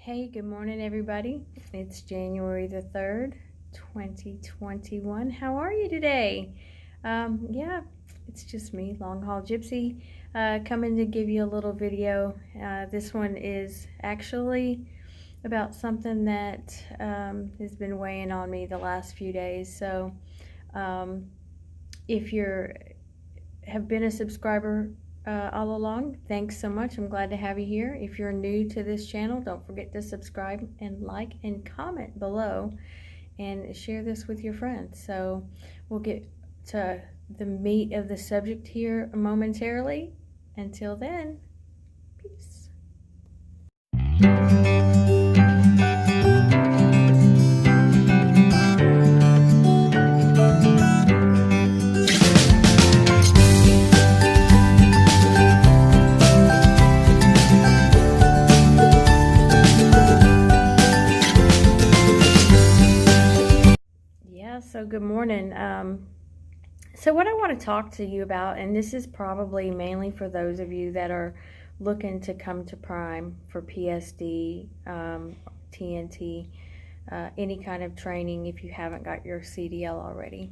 Hey, good morning, everybody. It's January the 3rd, 2021. How are you today? Yeah, it's just me, Long Haul Gypsy, coming to give you a little video. This one is actually about something that has been weighing on me the last few days. So, if you have been a subscriber all along, thanks so much. I'm glad to have you here. If you're new to this channel, don't forget to subscribe and like and comment below and share this with your friends. So we'll get to the meat of the subject here momentarily. Until then, peace. So good morning. So what I want to talk to you about, and this is probably mainly for those of you that are looking to come to Prime for PSD, TNT, any kind of training if you haven't got your CDL already.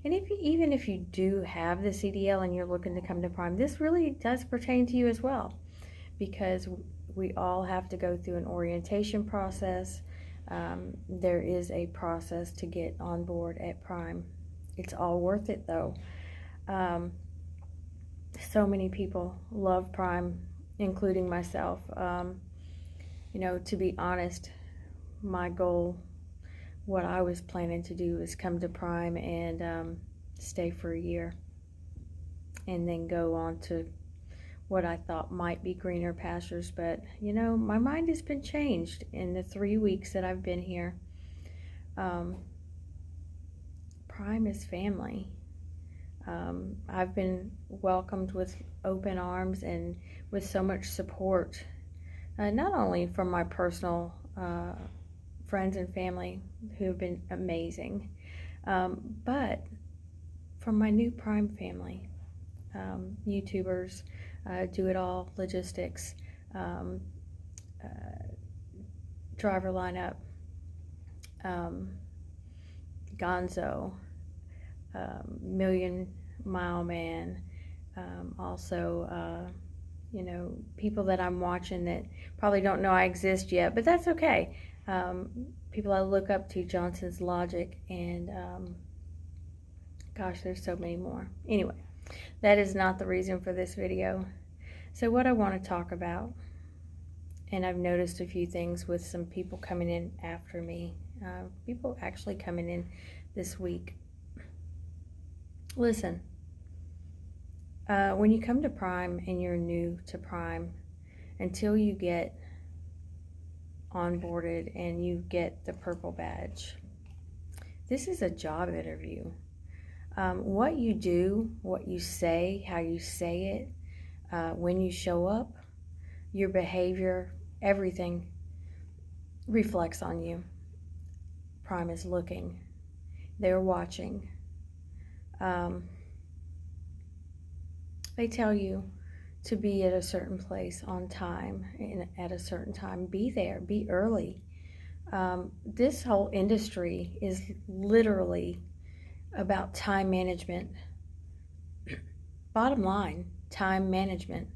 And even if you do have the CDL and you're looking to come to Prime, this really does pertain to you as well, because we all have to go through an orientation process. There is a process to get on board at Prime. It's all worth it though. So many people love Prime, including myself. You know, to be honest, my goal, what I was planning to do, is come to Prime and stay for a year and then go on to what I thought might be greener pastures. But you know, my mind has been changed in the 3 weeks that I've been here. Prime is family. I've been welcomed with open arms and with so much support, not only from my personal friends and family who have been amazing, but from my new Prime family, YouTubers, Do It All Logistics, Driver Lineup, Gonzo, Million Mile Man, also you know, people that I'm watching that probably don't know I exist yet, but that's okay. People I look up to, Johnson's Logic, and gosh, there's so many more. Anyway, that is not the reason for this video. So what I want to talk about, and I've noticed a few things with some people coming in after me, people actually coming in this week. Listen, when you come to Prime and you're new to Prime, until you get onboarded and you get the purple badge, this is a job interview. What you do, what you say, how you say it, when you show up, your behavior, everything reflects on you. Prime is looking. They're watching. They tell you to be at a certain place on time and at a certain time. Be there, be early. This whole industry is literally about time management. Bottom line, time management.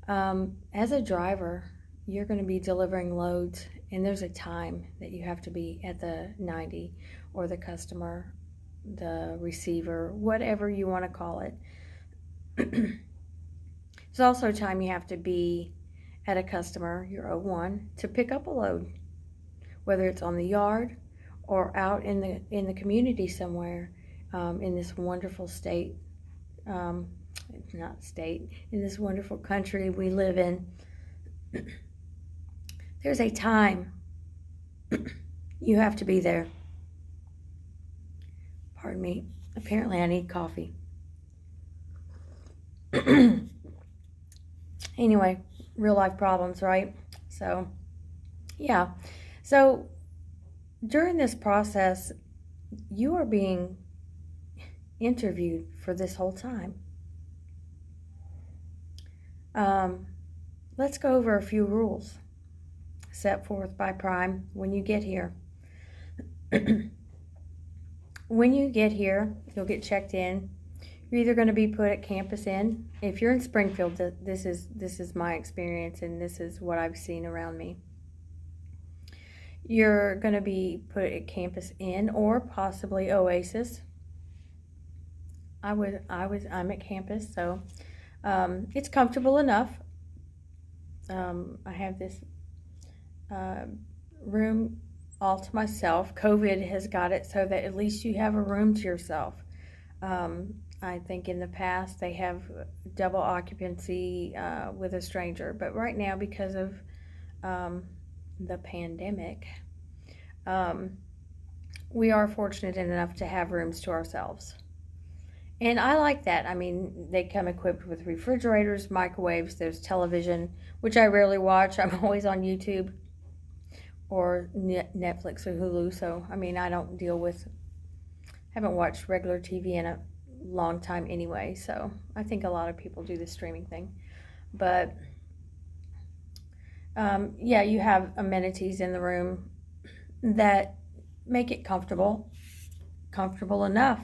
As a driver, you're going to be delivering loads, and there's a time that you have to be at the 90, or the customer, the receiver, whatever you want to call it. There's also a time you have to be at a customer, your O1, to pick up a load, whether it's on the yard or out in the community somewhere, in this wonderful state, in this wonderful country we live in. There's a time you have to be there. Pardon me. Apparently I need coffee. Anyway, real life problems, right? So, yeah. So, during this process, you are being interviewed for this whole time. Let's go over a few rules. set forth by Prime when you get here. When you get here, you'll get checked in. You're either going to be put at Campus Inn. If you're in Springfield, this is my experience, and this is what I've seen around me. You're going to be put at Campus Inn or possibly Oasis. I'm at Campus, so it's comfortable enough. I have this room all to myself. COVID has got it so that at least you have a room to yourself. I think in the past they have double occupancy with a stranger, but right now, because of the pandemic, we are fortunate enough to have rooms to ourselves. And I like that. I mean, they come equipped with refrigerators, microwaves, there's television, which I rarely watch. I'm always on YouTube or Netflix or Hulu. So, I mean, I don't haven't watched regular TV in a long time anyway. So, I think a lot of people do the streaming thing. But, yeah, you have amenities in the room that make it comfortable enough.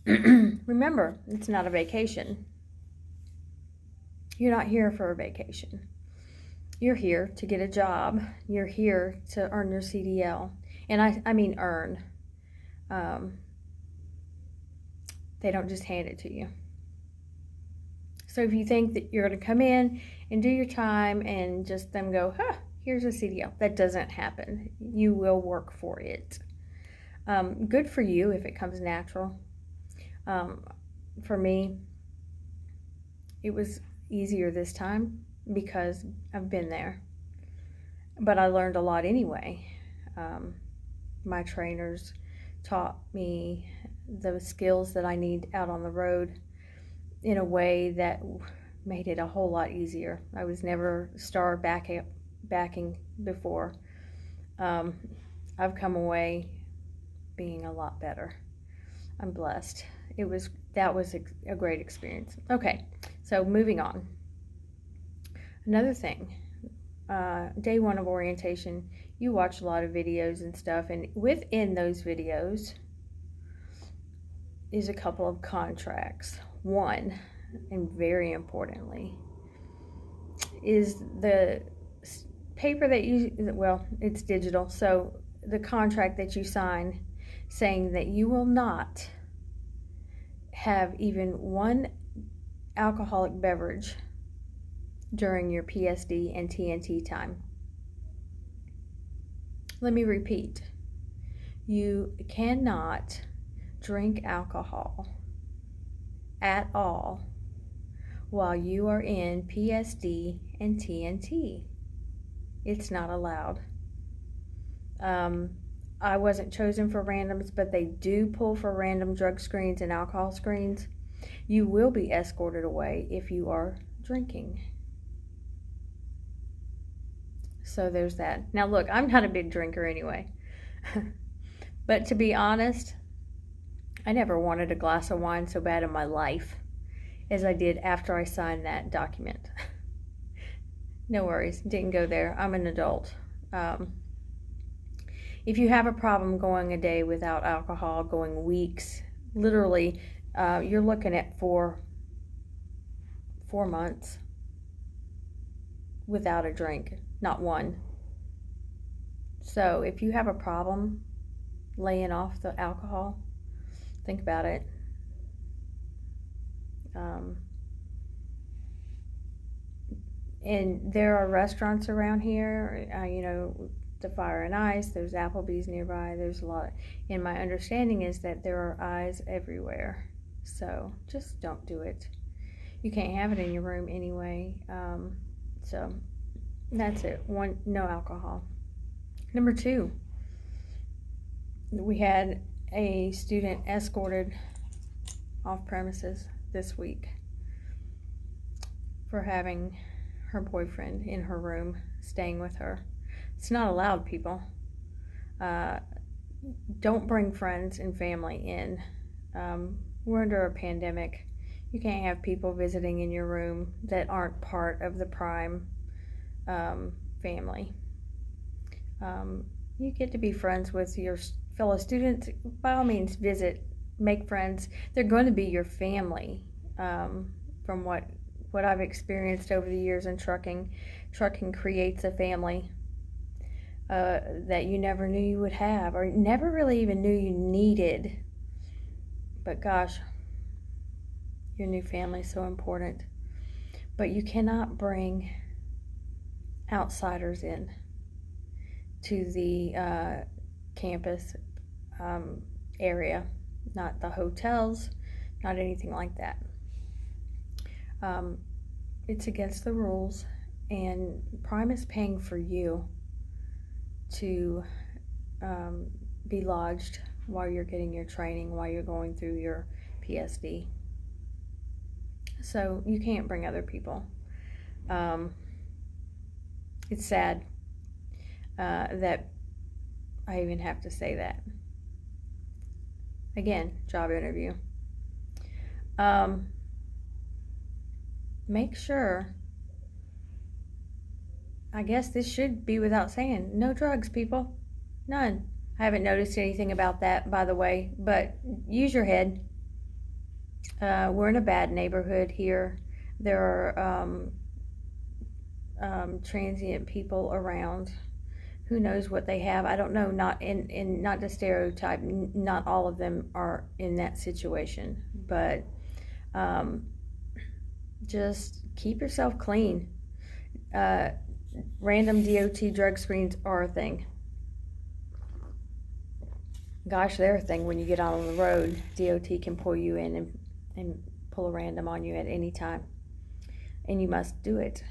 Remember, it's not a vacation. You're not here for a vacation. You're here to get a job. You're here to earn your CDL. And I mean earn. They don't just hand it to you. So if you think that you're going to come in and do your time and just them go, here's a CDL. That doesn't happen. You will work for it. Good for you if it comes natural. For me, it was easier this time because I've been there. But I learned a lot anyway. My trainers taught me the skills that I need out on the road in a way that made it a whole lot easier. I was never star backing before. I've come away being a lot better. I'm blessed. That was a great experience. Okay, so moving on. Another thing, day one of orientation, you watch a lot of videos and stuff, and within those videos is a couple of contracts. One, and very importantly, is the paper that it's digital, so the contract that you sign saying that you will not have even one alcoholic beverage during your PSD and TNT time. Let me repeat. You cannot drink alcohol at all while you are in PSD and TNT. It's not allowed. I wasn't chosen for randoms, but they do pull for random drug screens and alcohol screens. You will be escorted away if you are drinking. So there's that. Now look, I'm not a big drinker anyway. But to be honest, I never wanted a glass of wine so bad in my life as I did after I signed that document. No worries, didn't go there. I'm an adult. If you have a problem going a day without alcohol, going weeks, literally, you're looking at 4 months without a drink, not one. So if you have a problem laying off the alcohol, think about it. And there are restaurants around here, the Fire and Ice, there's Applebee's nearby, there's a lot. And my understanding is that there are eyes everywhere. So just don't do it. You can't have it in your room anyway. So that's it. One, no alcohol. Number 2, we had a student escorted off premises this week for having her boyfriend in her room, staying with her. It's not allowed, people. Don't bring friends and family in. We're under a pandemic. You can't have people visiting in your room that aren't part of the Prime family. You get to be friends with your fellow students. By all means, visit, make friends. They're going to be your family. From what I've experienced over the years in trucking, trucking creates a family that you never knew you would have, or never really even knew you needed. But gosh, your new family is so important. But you cannot bring outsiders in to the campus area, not the hotels, not anything like that. It's against the rules, and Prime is paying for you to be lodged while you're getting your training, while you're going through your PSD. So you can't bring other people. It's sad that I even have to say that. Again, job interview. Make sure, I guess this should be without saying, no drugs, people. None. I haven't noticed anything about that, by the way, but use your head. We're in a bad neighborhood here. There are transient people around. Who knows what they have? I don't know. Not to stereotype. Not all of them are in that situation, but just keep yourself clean. Random DOT drug screens are a thing. Gosh, they're a thing when you get out on the road. DOT can pull you in and pull a random on you at any time, and you must do it.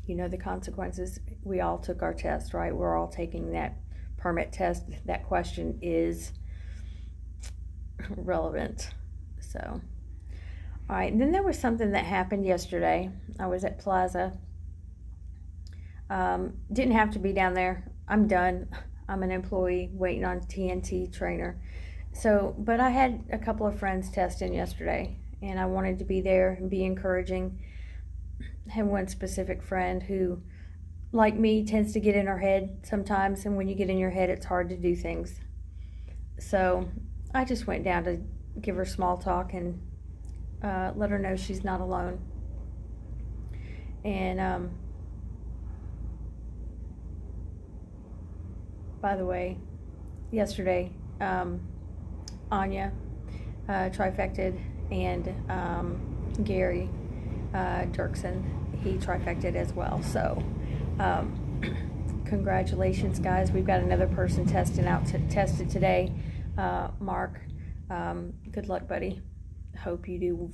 You know the consequences. We all took our test, right? We're all taking that permit test. That question is relevant. So, all right. And then there was something that happened yesterday. I was at Plaza. Didn't have to be down there. I'm done. I'm an employee waiting on TNT trainer. So, but I had a couple of friends testing yesterday, and I wanted to be there and be encouraging. I had one specific friend who, like me, tends to get in her head sometimes, and when you get in your head, it's hard to do things. So I just went down to give her small talk and let her know she's not alone. And by the way, yesterday, Anya trifected, and Gary Dirksen, he trifected as well. So congratulations, guys. We've got another person tested today. Mark, good luck, buddy. Hope you do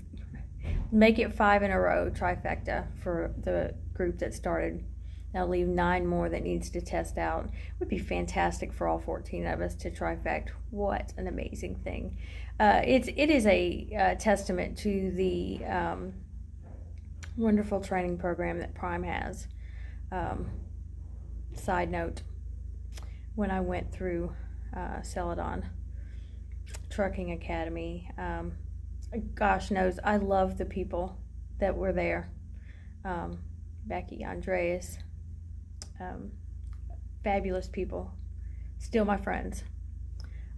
make it 5 in a row trifecta for the group that started. That'll leave 9 more that needs to test out. It would be fantastic for all 14 of us to trifect. What an amazing thing. It is a testament to the wonderful training program that Prime has. Side note, when I went through Celadon Trucking Academy, gosh knows I love the people that were there. Becky, Andreas, fabulous people, still my friends.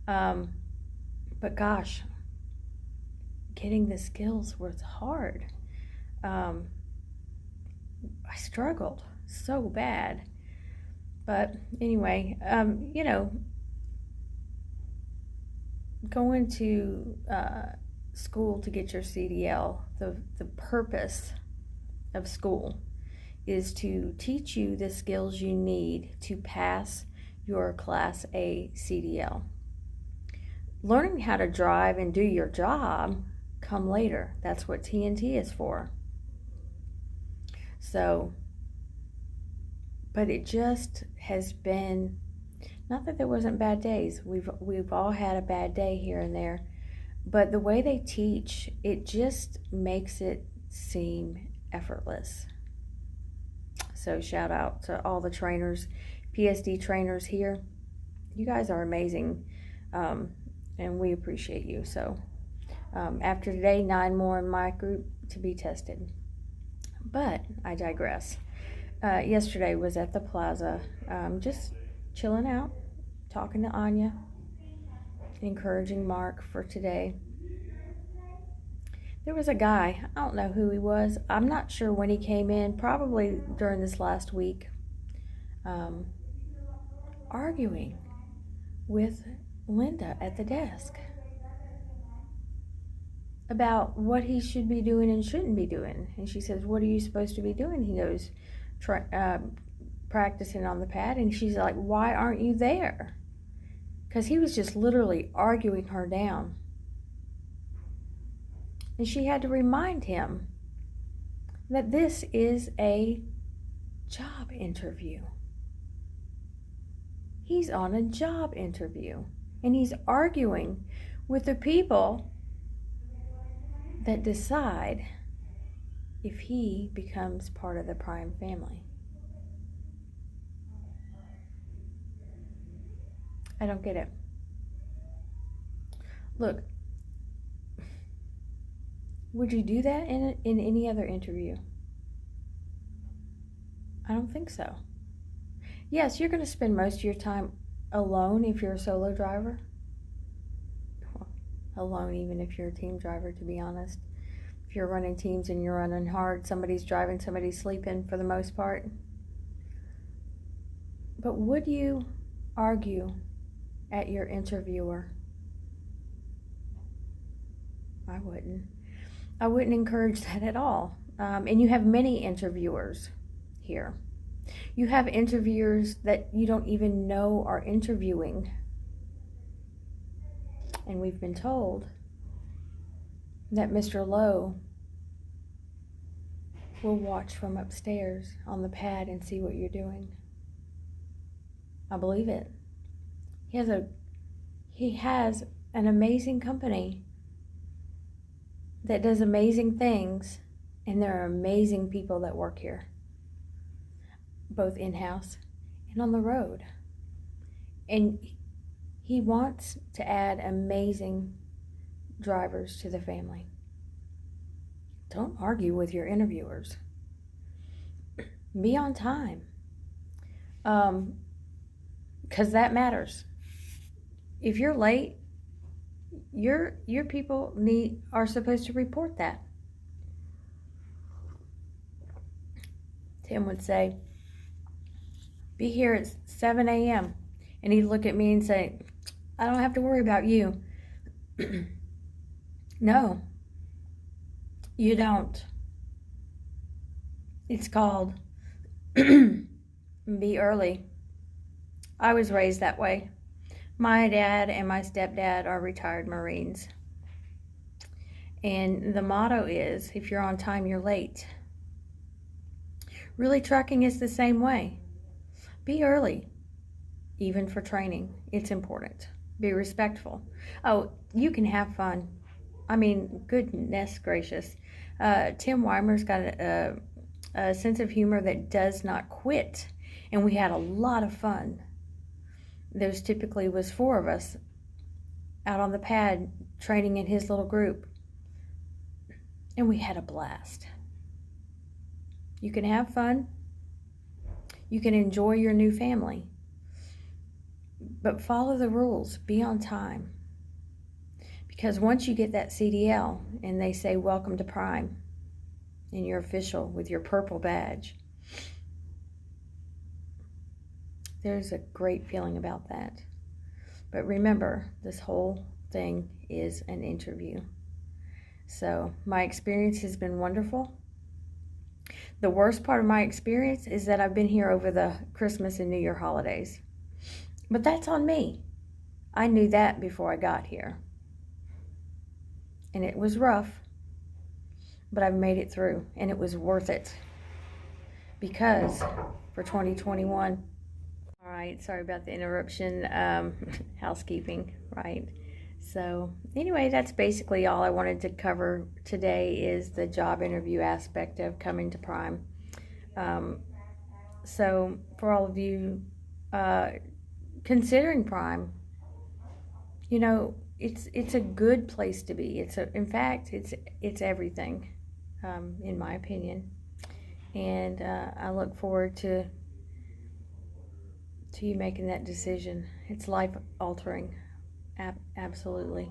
But gosh, getting the skills was hard. I struggled so bad. But anyway, you know, going to school to get your CDL, the purpose of school is to teach you the skills you need to pass your Class A CDL. Learning how to drive and do your job come later. That's what TNT is for. So, but it just has been, not that there wasn't bad days. We've all had a bad day here and there, but the way they teach, it just makes it seem effortless. So shout out to all the trainers, PSD trainers here. You guys are amazing, and we appreciate you. So after today, 9 more in my group to be tested. But I digress. Yesterday was at the plaza, just chilling out, talking to Anya, encouraging Mark for today. There was a guy, I don't know who he was. I'm not sure when he came in, probably during this last week, um, arguing with Linda at the desk about what he should be doing and shouldn't be doing. And she says, "What are you supposed to be doing?" He goes, practicing on the pad. And she's like, "Why aren't you there?" Because he was just literally arguing her down. And she had to remind him that this is a job interview. He's on a job interview. And he's arguing with the people that decide if he becomes part of the Prime family. I don't get it. Look, would you do that in any other interview? I don't think so. Yes, you're going to spend most of your time alone if you're a solo driver. Well, alone even if you're a team driver, to be honest. If you're running teams and you're running hard, somebody's driving, somebody's sleeping for the most part. But would you argue at your interviewer? I wouldn't. I wouldn't encourage that at all. And you have many interviewers here. You have interviewers that you don't even know are interviewing. And we've been told that Mr. Lowe will watch from upstairs on the pad and see what you're doing. I believe it. He has an amazing company that does amazing things, and there are amazing people that work here, both in-house and on the road. And he wants to add amazing drivers to the family. Don't argue with your interviewers. Be on time. Because that matters. If you're late, your people are supposed to report that. Tim would say, "Be here at 7 a.m. And he'd look at me and say, "I don't have to worry about you." No, you don't. It's called be early. I was raised that way. My dad and my stepdad are retired Marines. And the motto is, if you're on time, you're late. Really, trucking is the same way. Be early, even for training. It's important. Be respectful. Oh, you can have fun. I mean, goodness gracious. Tim Weimer's got a sense of humor that does not quit. And we had a lot of fun. There's typically was 4 of us out on the pad training in his little group. And we had a blast. You can have fun. You can enjoy your new family. But follow the rules. Be on time. Because once you get that CDL and they say, "Welcome to Prime," and you're official with your purple badge, there's a great feeling about that. But remember, this whole thing is an interview. So my experience has been wonderful. The worst part of my experience is that I've been here over the Christmas and New Year holidays. But that's on me. I knew that before I got here. And it was rough, but I've made it through, and it was worth it. Because for 2021, all right, sorry about the interruption, housekeeping, right? So anyway, that's basically all I wanted to cover today is the job interview aspect of coming to Prime. So for all of you considering Prime, you know, it's a good place to be. In fact, it's everything, in my opinion. And I look forward to you making that decision. It's life altering, absolutely.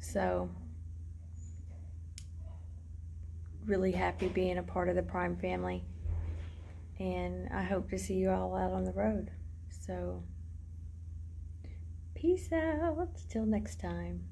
So, really happy being a part of the Prime family. And I hope to see you all out on the road. So, peace out. Till next time.